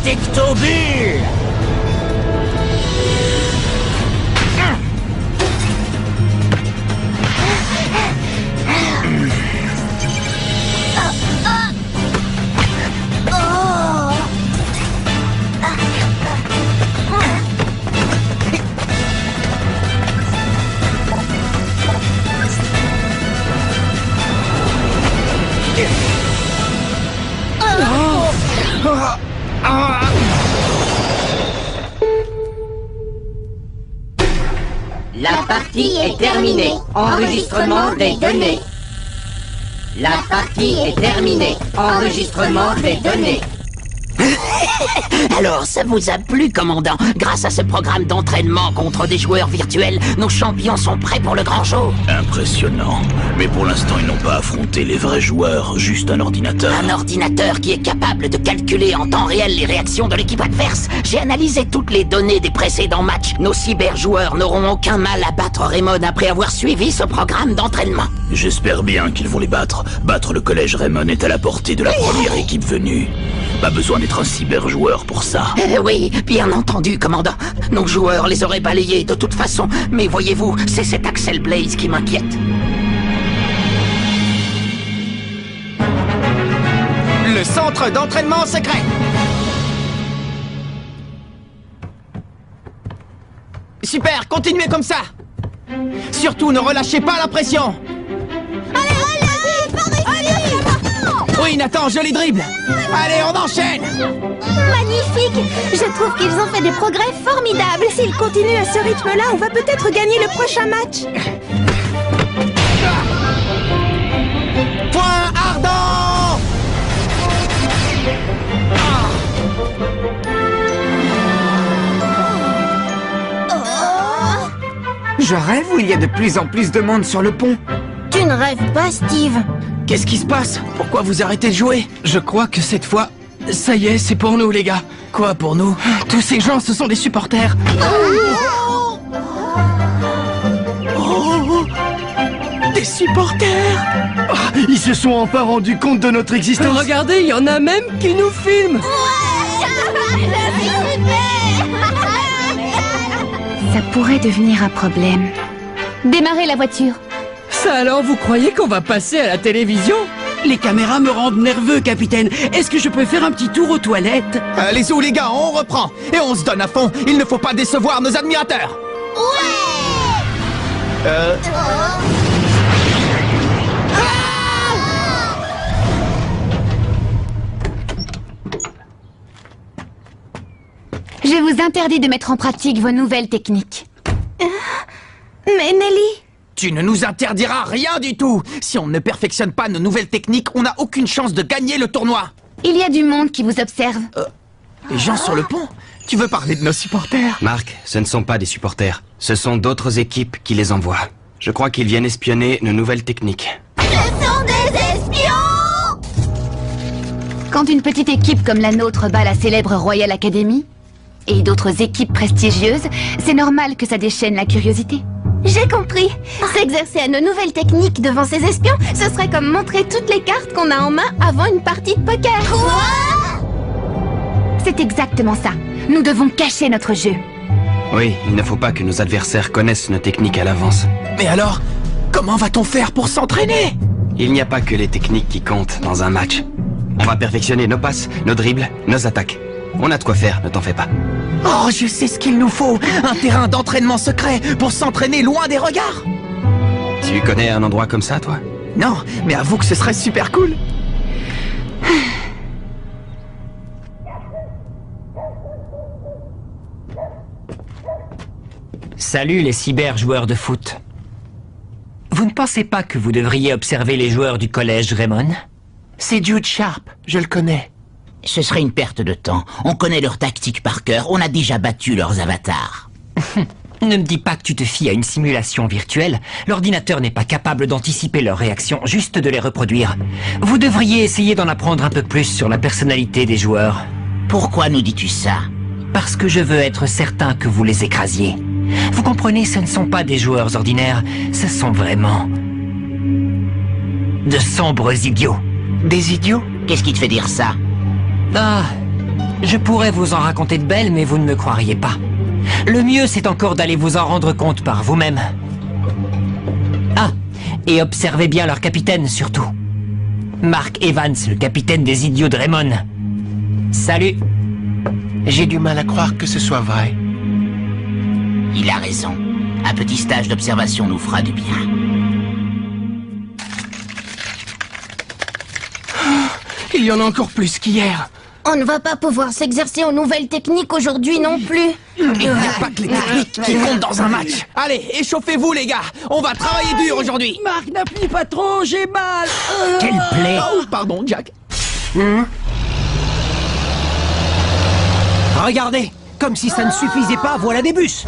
Protectobule. La partie est terminée. Enregistrement des données. La partie est terminée. Enregistrement des données. Alors, ça vous a plu, commandant? Grâce à ce programme d'entraînement contre des joueurs virtuels, nos champions sont prêts pour le grand jour. Impressionnant. Mais pour l'instant, ils n'ont pas affronté les vrais joueurs, juste un ordinateur. Un ordinateur qui est capable de calculer en temps réel les réactions de l'équipe adverse. J'ai analysé toutes les données des précédents matchs. Nos cyberjoueurs n'auront aucun mal à battre Raymond après avoir suivi ce programme d'entraînement. J'espère bien qu'ils vont les battre. Battre le collège Raymond est à la portée de la première équipe venue. Pas besoin d'être un cyberjoueur pour ça. Oui, bien entendu, commandant. Nos joueurs les auraient balayés de toute façon. Mais voyez-vous, c'est cet Axel Blaze qui m'inquiète. Le centre d'entraînement secret. Super, continuez comme ça. Surtout, ne relâchez pas la pression. Oui, Nathan, joli dribble. Allez, on enchaîne. Magnifique! Je trouve qu'ils ont fait des progrès formidables. S'ils continuent à ce rythme-là, on va peut-être gagner le prochain match. Point ardent. Je rêve ou il y a de plus en plus de monde sur le pont? Tu ne rêves pas, Steve? Qu'est-ce qui se passe? Pourquoi vous arrêtez de jouer? Je crois que cette fois, ça y est, c'est pour nous, les gars. Quoi pour nous? Tous ces gens, ce sont des supporters. Des supporters! Ils se sont enfin rendus compte de notre existence. Regardez, il y en a même qui nous filment. Ça pourrait devenir un problème. Démarrez la voiture. Ça alors, vous croyez qu'on va passer à la télévision? Les caméras me rendent nerveux, capitaine. Est-ce que je peux faire un petit tour aux toilettes? Allez-y, les gars, on reprend. Et on se donne à fond. Il ne faut pas décevoir nos admirateurs. Je vous interdis de mettre en pratique vos nouvelles techniques. Mais Nelly... Tu ne nous interdiras rien du tout. Si on ne perfectionne pas nos nouvelles techniques, on n'a aucune chance de gagner le tournoi. Il y a du monde qui vous observe. Les gens sur le pont? Tu veux parler de nos supporters? Marc, ce ne sont pas des supporters. Ce sont d'autres équipes qui les envoient. Je crois qu'ils viennent espionner nos nouvelles techniques. Ce sont des espions! Quand une petite équipe comme la nôtre bat la célèbre Royal Academy, et d'autres équipes prestigieuses, c'est normal que ça déchaîne la curiosité. J'ai compris. S'exercer à nos nouvelles techniques devant ces espions, ce serait comme montrer toutes les cartes qu'on a en main avant une partie de poker. Quoi? C'est exactement ça. Nous devons cacher notre jeu. Oui, il ne faut pas que nos adversaires connaissent nos techniques à l'avance. Mais alors, comment va-t-on faire pour s'entraîner? Il n'y a pas que les techniques qui comptent dans un match. On va perfectionner nos passes, nos dribbles, nos attaques. On a de quoi faire, ne t'en fais pas. Oh, je sais ce qu'il nous faut. Un terrain d'entraînement secret pour s'entraîner loin des regards. Tu connais un endroit comme ça, toi? Non, mais avoue que ce serait super cool. Salut les cyber-joueurs de foot. Vous ne pensez pas que vous devriez observer les joueurs du collège Raymond? C'est Jude Sharp, je le connais. Ce serait une perte de temps. On connaît leurs tactiques par cœur. On a déjà battu leurs avatars. Ne me dis pas que tu te fies à une simulation virtuelle. L'ordinateur n'est pas capable d'anticiper leurs réactions, juste de les reproduire. Vous devriez essayer d'en apprendre un peu plus sur la personnalité des joueurs. Pourquoi nous dis-tu ça? Parce que je veux être certain que vous les écrasiez. Vous comprenez, ce ne sont pas des joueurs ordinaires, ce sont vraiment... de sombres idiots. Des idiots? Qu'est-ce qui te fait dire ça? Ah, Je pourrais vous en raconter de belles, mais vous ne me croiriez pas. Le mieux, c'est encore d'aller vous en rendre compte par vous-même. Ah, et observez bien leur capitaine, surtout. Mark Evans, le capitaine des idiots de Raymond. Salut. J'ai du mal à croire que ce soit vrai. Il a raison. Un petit stage d'observation nous fera du bien. Il y en a encore plus qu'hier. On ne va pas pouvoir s'exercer aux nouvelles techniques aujourd'hui non plus. Il n'y a pas que les techniques qui comptent dans un match. Allez, échauffez-vous les gars. On va travailler dur aujourd'hui. Marc, n'appuie pas trop, j'ai mal. Quelle plaie. Oh, pardon, Jack. Regardez, comme si ça ne suffisait pas, voilà des bus.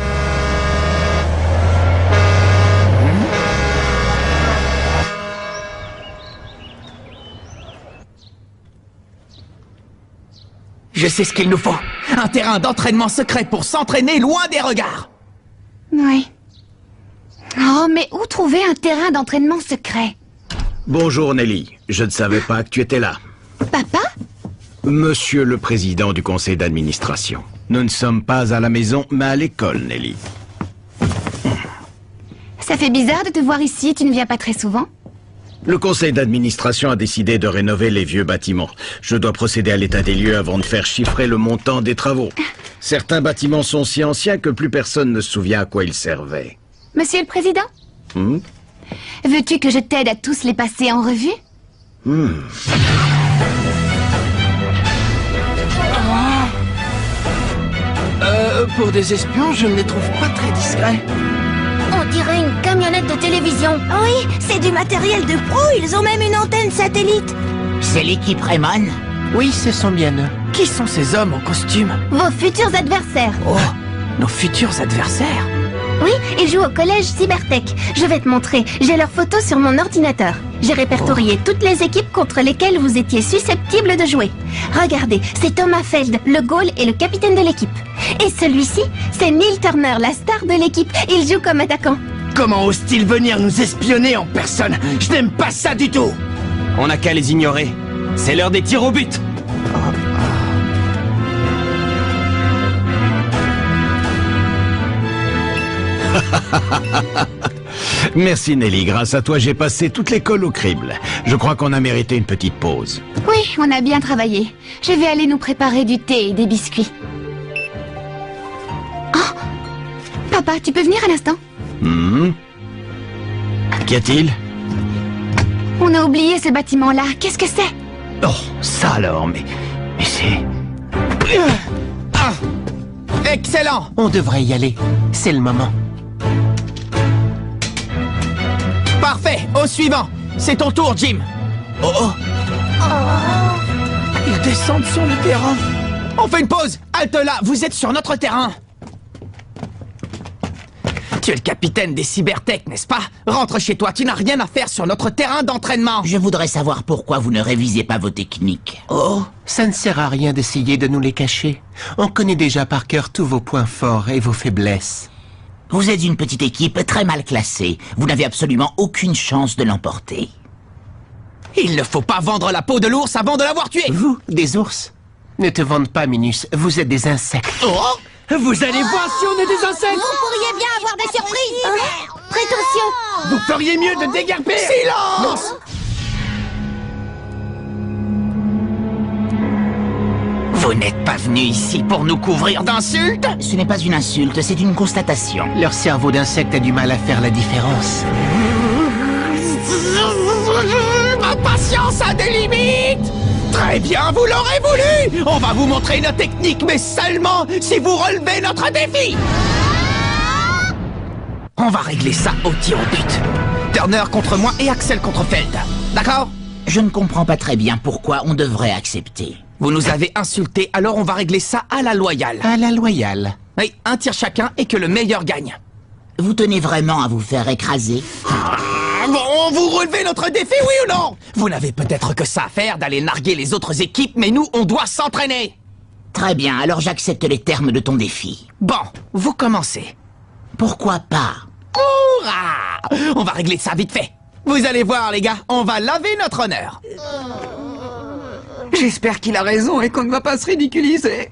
Je sais ce qu'il nous faut. Un terrain d'entraînement secret pour s'entraîner loin des regards. Oui. Oh, mais où trouver un terrain d'entraînement secret? Bonjour Nelly, je ne savais pas que tu étais là. Papa? Monsieur le président du conseil d'administration. Nous ne sommes pas à la maison, mais à l'école, Nelly. Ça fait bizarre de te voir ici, tu ne viens pas très souvent. Le conseil d'administration a décidé de rénover les vieux bâtiments. Je dois procéder à l'état des lieux avant de faire chiffrer le montant des travaux. Certains bâtiments sont si anciens que plus personne ne se souvient à quoi ils servaient. Monsieur le Président? Veux-tu que je t'aide à tous les passer en revue? Pour des espions, je ne les trouve pas très discrets. On dirait une camionnette de télévision. Oui, c'est du matériel de pro, ils ont même une antenne satellite. C'est l'équipe Raymond? Oui, ce sont bien eux. Qui sont ces hommes en costume? Vos futurs adversaires. Oh, nos futurs adversaires? Oui, ils jouent au collège Cybertech. Je vais te montrer, j'ai leurs photos sur mon ordinateur. J'ai répertorié toutes les équipes contre lesquelles vous étiez susceptibles de jouer. Regardez, c'est Thomas Feld, le goal et le capitaine de l'équipe. Et celui-ci, c'est Neil Turner, la star de l'équipe. Il joue comme attaquant. Comment ose-t-il venir nous espionner en personne? Je n'aime pas ça du tout. On n'a qu'à les ignorer. C'est l'heure des tirs au but. Merci Nelly, grâce à toi j'ai passé toute l'école au crible. Je crois qu'on a mérité une petite pause. Oui, on a bien travaillé. Je vais aller nous préparer du thé et des biscuits. Oh! Papa, tu peux venir à l'instant? Qu'y a-t-il? On a oublié ce bâtiment-là. Qu'est-ce que c'est? Oh, ça alors, mais c'est... Excellent! On devrait y aller. C'est le moment. Parfait, au suivant. C'est ton tour, Jim. Ils descendent sur le terrain. On fait une pause. Halte là, vous êtes sur notre terrain. Tu es le capitaine des Cybertech, n'est-ce pas? Rentre chez toi, tu n'as rien à faire sur notre terrain d'entraînement. Je voudrais savoir pourquoi vous ne révisez pas vos techniques. Oh, ça ne sert à rien d'essayer de nous les cacher. On connaît déjà par cœur tous vos points forts et vos faiblesses. Vous êtes une petite équipe très mal classée. Vous n'avez absolument aucune chance de l'emporter. Il ne faut pas vendre la peau de l'ours avant de l'avoir tué. Vous, des ours? Ne te vende pas, Minus. Vous êtes des insectes. Oh! Vous allez voir si on est des insectes. Vous pourriez bien avoir des surprises. Prétentieux. Vous feriez mieux de déguerpir. Silence! Vous n'êtes pas venu ici pour nous couvrir d'insultes? Ce n'est pas une insulte, c'est une constatation. Leur cerveau d'insecte a du mal à faire la différence. Ma patience a des limites! Très bien, vous l'aurez voulu! On va vous montrer nos techniques, mais seulement si vous relevez notre défi! On va régler ça au tir au but. Turner contre moi et Axel contre Feld. D'accord? Je ne comprends pas très bien pourquoi on devrait accepter. Vous nous avez insultés, alors on va régler ça à la loyale. À la loyale. Oui, un tir chacun et que le meilleur gagne. Vous tenez vraiment à vous faire écraser? Bon, vous relevez notre défi, oui ou non? Vous n'avez peut-être que ça à faire d'aller narguer les autres équipes, mais nous, on doit s'entraîner. Très bien, alors j'accepte les termes de ton défi. Bon, vous commencez. Pourquoi pas? Hourra! On va régler ça vite fait. Vous allez voir, les gars, on va laver notre honneur. J'espère qu'il a raison et qu'on ne va pas se ridiculiser.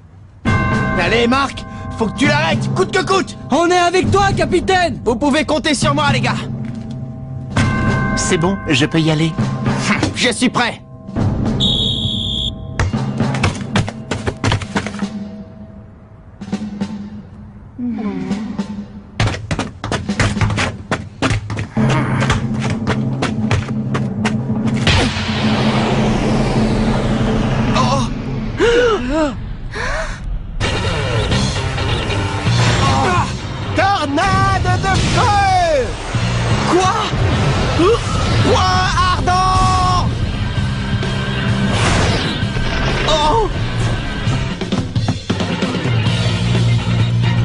Allez, Marc, faut que tu l'arrêtes, coûte que coûte. On est avec toi, capitaine. Vous pouvez compter sur moi, les gars. C'est bon, je peux y aller. Je suis prêt. Tornade de feu! Quoi? Point ardent! Oh!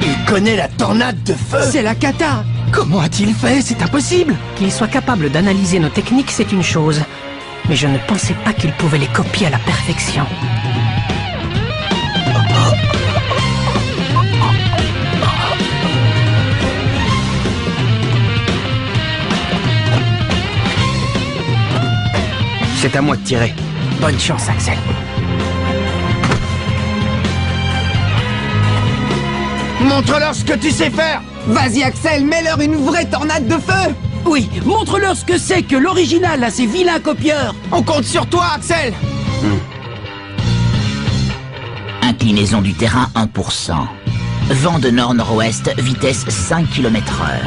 Il connaît la tornade de feu. C'est la cata! Comment a-t-il fait? C'est impossible. Qu'il soit capable d'analyser nos techniques, c'est une chose. Mais je ne pensais pas qu'il pouvait les copier à la perfection. C'est à moi de tirer. Bonne chance, Axel. Montre-leur ce que tu sais faire! Vas-y, Axel, mets-leur une vraie tornade de feu. Oui, montre-leur ce que c'est que l'original à ces vilains copieurs. On compte sur toi, Axel! Inclinaison du terrain 1%. Vent de nord-nord-ouest, vitesse 5 km/h.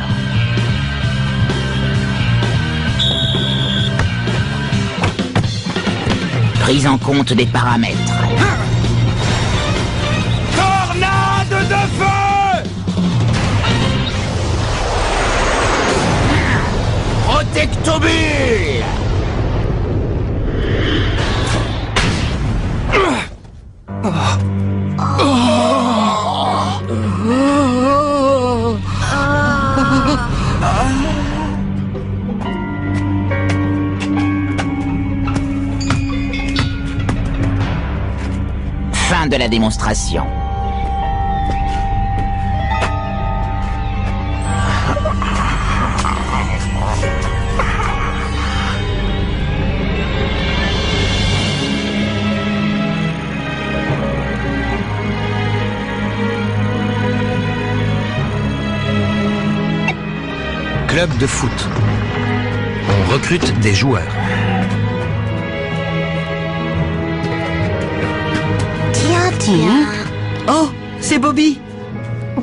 Prise en compte des paramètres. Tornade de feu! Protectobule! Fin de la démonstration. Club de foot. On recrute des joueurs. Tiens. Oh, c'est Bobby.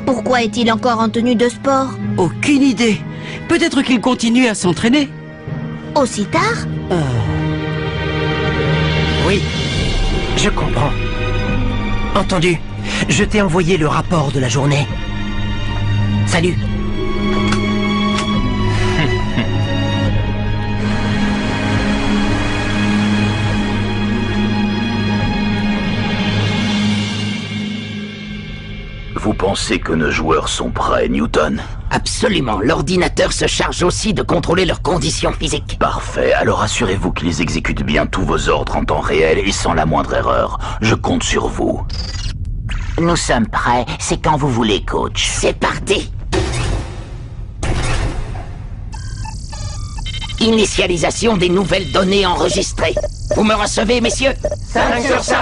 Pourquoi est-il encore en tenue de sport? Aucune idée. Peut-être qu'il continue à s'entraîner. Aussi tard? Oui, je comprends. Entendu. Je t'ai envoyé le rapport de la journée. Salut. Vous pensez que nos joueurs sont prêts, Newton? Absolument. L'ordinateur se charge aussi de contrôler leurs conditions physiques. Parfait. Alors assurez-vous qu'ils exécutent bien tous vos ordres en temps réel et sans la moindre erreur. Je compte sur vous. Nous sommes prêts. C'est quand vous voulez, coach. C'est parti. Initialisation des nouvelles données enregistrées. Vous me recevez, messieurs? 5 sur 5!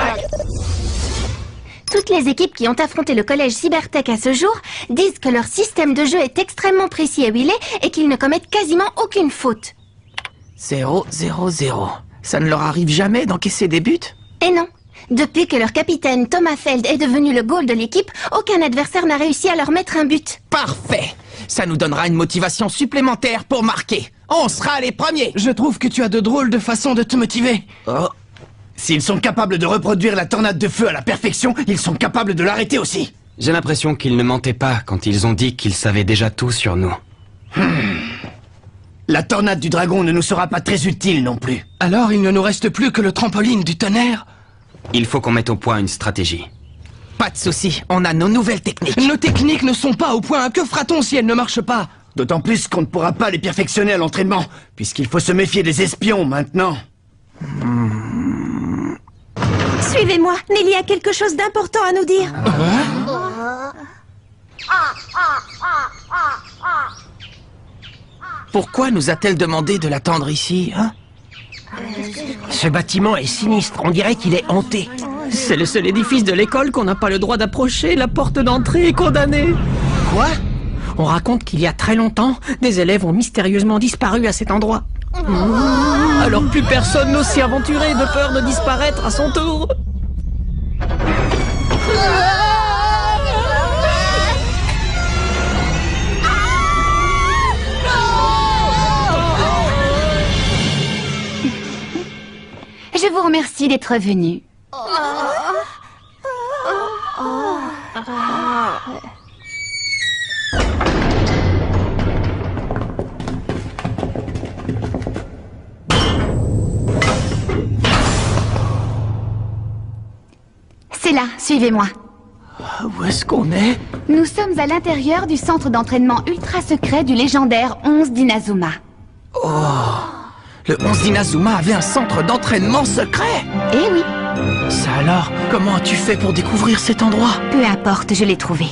Toutes les équipes qui ont affronté le collège Cybertech à ce jour disent que leur système de jeu est extrêmement précis et huilé et qu'ils ne commettent quasiment aucune faute. 0-0-0. Ça ne leur arrive jamais d'encaisser des buts? Et non. Depuis que leur capitaine Thomas Feld est devenu le goal de l'équipe, aucun adversaire n'a réussi à leur mettre un but. Parfait! Ça nous donnera une motivation supplémentaire pour marquer. On sera les premiers! Je trouve que tu as de drôles de façons de te motiver. Oh. S'ils sont capables de reproduire la tornade de feu à la perfection, ils sont capables de l'arrêter aussi. J'ai l'impression qu'ils ne mentaient pas quand ils ont dit qu'ils savaient déjà tout sur nous. La tornade du dragon ne nous sera pas très utile non plus. Alors il ne nous reste plus que le trampoline du tonnerre? Il faut qu'on mette au point une stratégie. Pas de souci, on a nos nouvelles techniques. Nos techniques ne sont pas au point. Que fera-t-on si elles ne marchent pas? D'autant plus qu'on ne pourra pas les perfectionner à l'entraînement, puisqu'il faut se méfier des espions maintenant. Suivez-moi, Nelly a quelque chose d'important à nous dire. Pourquoi nous a-t-elle demandé de l'attendre ici, hein? Ce bâtiment est sinistre, on dirait qu'il est hanté. C'est le seul édifice de l'école qu'on n'a pas le droit d'approcher. La porte d'entrée est condamnée. Quoi? On raconte qu'il y a très longtemps, des élèves ont mystérieusement disparu à cet endroit. Alors plus personne n'ose s'y aventurer de peur de disparaître à son tour. Je vous remercie d'être venu. C'est là, suivez-moi. Où est-ce qu'on est? Nous sommes à l'intérieur du centre d'entraînement ultra secret du légendaire 11 d'Inazuma. Oh! Le 11 d'Inazuma avait un centre d'entraînement secret? Eh oui. Ça alors, comment as-tu fait pour découvrir cet endroit? Peu importe, je l'ai trouvé.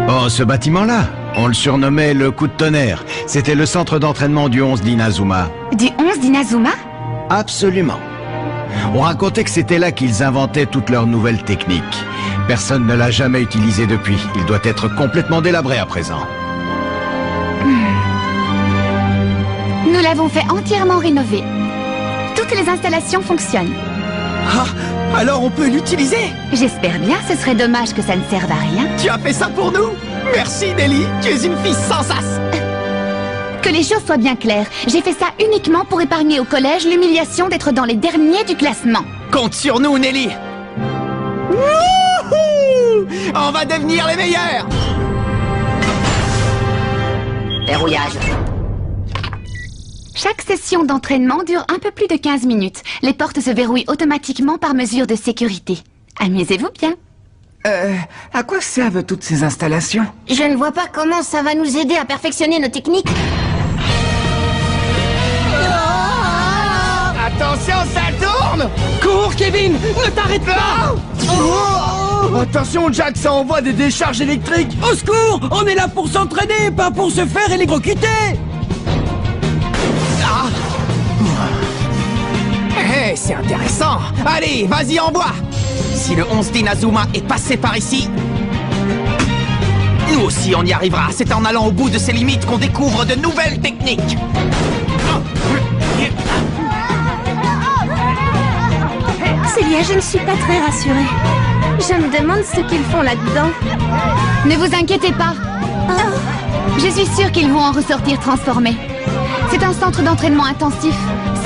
Oh, ce bâtiment-là, on le surnommait le coup de tonnerre. C'était le centre d'entraînement du 11 d'Inazuma. Du 11 d'Inazuma? Absolument. On racontait que c'était là qu'ils inventaient toutes leurs nouvelles techniques. Personne ne l'a jamais utilisé depuis. Il doit être complètement délabré à présent. Nous l'avons fait entièrement rénover. Toutes les installations fonctionnent. Ah, alors on peut l'utiliser? J'espère bien, ce serait dommage que ça ne serve à rien. Tu as fait ça pour nous? Merci Nelly, tu es une fille sans sas. Que les choses soient bien claires, j'ai fait ça uniquement pour épargner au collège l'humiliation d'être dans les derniers du classement. Compte sur nous Nelly. Wouhou! On va devenir les meilleurs. Verrouillage. Chaque session d'entraînement dure un peu plus de 15 minutes. Les portes se verrouillent automatiquement par mesure de sécurité. Amusez-vous bien. À quoi servent toutes ces installations? Je ne vois pas comment ça va nous aider à perfectionner nos techniques. Attention, ça tourne! Cours, Kevin! Ne t'arrête pas! Attention, Jack, ça envoie des décharges électriques! Au secours! On est là pour s'entraîner, pas pour se faire électrocuter! Hey, c'est intéressant! Allez, vas-y, envoie! Si le 11 d'Inazuma est passé par ici, nous aussi on y arrivera. C'est en allant au bout de ses limites qu'on découvre de nouvelles techniques. Célia, je ne suis pas très rassurée. Je me demande ce qu'ils font là-dedans. Ne vous inquiétez pas. Je suis sûre qu'ils vont en ressortir transformés. C'est un centre d'entraînement intensif,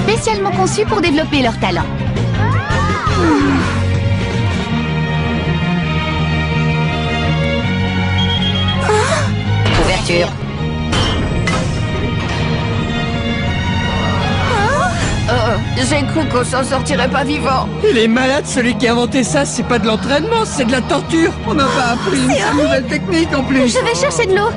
spécialement conçu pour développer leurs talents. Ouverture. J'ai cru qu'on s'en sortirait pas vivant. Il est malade celui qui a inventé ça, c'est pas de l'entraînement, c'est de la torture. On n'a pas appris une nouvelle technique en plus. Je vais chercher de l'eau.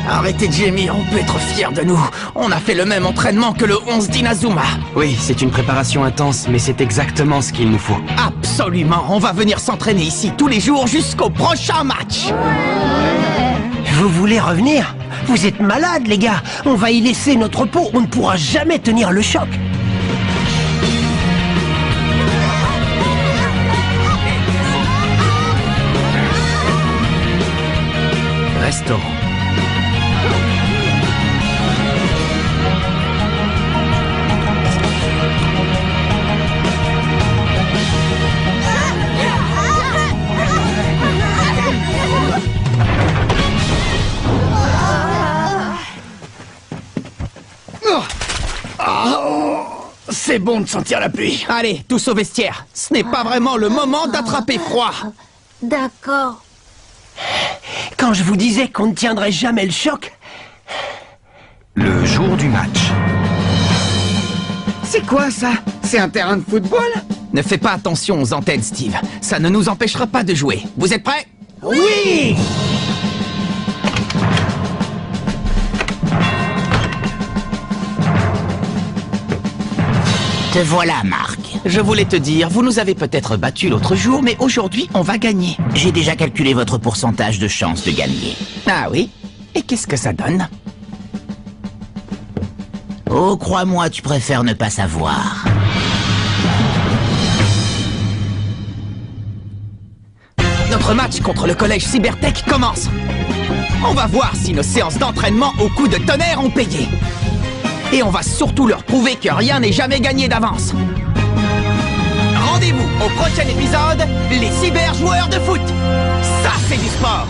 Arrêtez Jamie, on peut être fiers de nous. On a fait le même entraînement que le 11 d'Inazuma. Oui, c'est une préparation intense, mais c'est exactement ce qu'il nous faut. Absolument, on va venir s'entraîner ici tous les jours jusqu'au prochain match. Vous voulez revenir? Vous êtes malades, les gars. On va y laisser notre peau, on ne pourra jamais tenir le choc. Restaurant. C'est bon de sentir la pluie. Allez, tous au vestiaire. Ce n'est pas vraiment le moment d'attraper froid. D'accord. Quand je vous disais qu'on ne tiendrait jamais le choc... Le jour du match. C'est quoi ça? C'est un terrain de football? Ne fais pas attention aux antennes, Steve. Ça ne nous empêchera pas de jouer. Vous êtes prêts? Oui! Te voilà, Marc. Je voulais te dire, vous nous avez peut-être battus l'autre jour, mais aujourd'hui, on va gagner. J'ai déjà calculé votre pourcentage de chance de gagner. Ah oui? Et qu'est-ce que ça donne? Oh, crois-moi, tu préfères ne pas savoir. Notre match contre le collège Cybertech commence. On va voir si nos séances d'entraînement au coup de tonnerre ont payé. Et on va surtout leur prouver que rien n'est jamais gagné d'avance. Rendez-vous au prochain épisode, les cyberjoueurs de foot. Ça, c'est du sport.